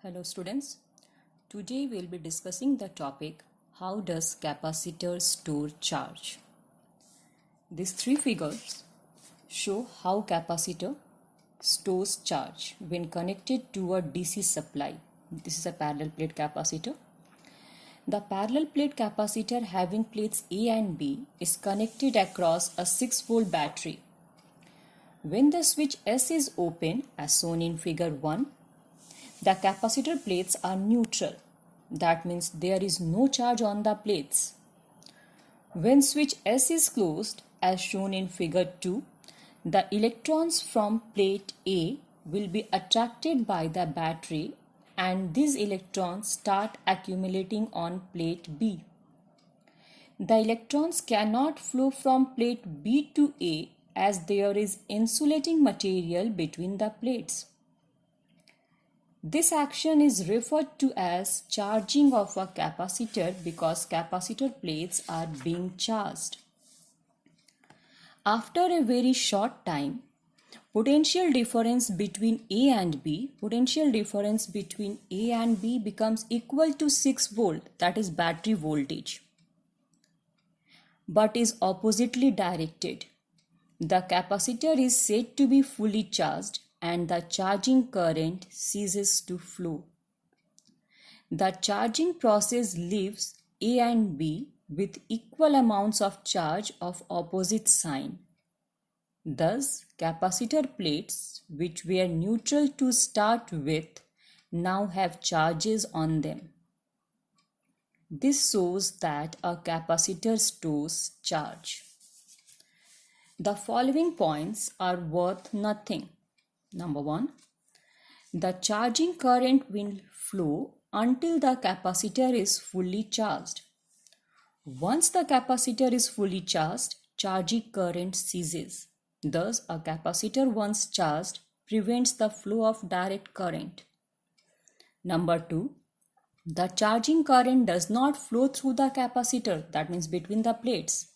Hello students, today we'll be discussing the topic how does capacitor store charge. These three figures show how capacitor stores charge when connected to a DC supply. This is a parallel plate capacitor. The parallel plate capacitor having plates A and B is connected across a 6-volt battery. When the switch S is open as shown in figure 1, the capacitor plates are neutral. That means there is no charge on the plates. When switch S is closed as shown in figure 2, the electrons from plate A will be attracted by the battery and these electrons start accumulating on plate B. The electrons cannot flow from plate B to A as there is insulating material between the plates. This action is referred to as charging of a capacitor because capacitor plates are being charged. After a very short time, potential difference between A and B becomes equal to 6 volt, that is battery voltage, but is oppositely directed. The capacitor is said to be fully charged and the charging current ceases to flow. The charging process leaves A and B with equal amounts of charge of opposite sign. Thus, capacitor plates, which were neutral to start with, now have charges on them. This shows that a capacitor stores charge. The following points are worth nothing. Number 1, the charging current will flow until the capacitor is fully charged. Once the capacitor is fully charged, charging current ceases. Thus, a capacitor once charged prevents the flow of direct current. Number 2, the charging current does not flow through the capacitor, that means between the plates.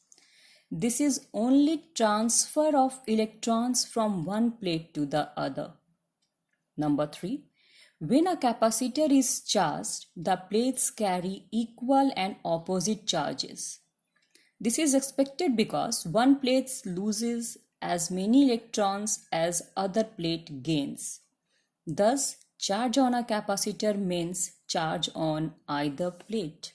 This is only transfer of electrons from one plate to the other. Number 3, when a capacitor is charged, the plates carry equal and opposite charges. This is expected because one plate loses as many electrons as other plate gains. Thus, charge on a capacitor means charge on either plate.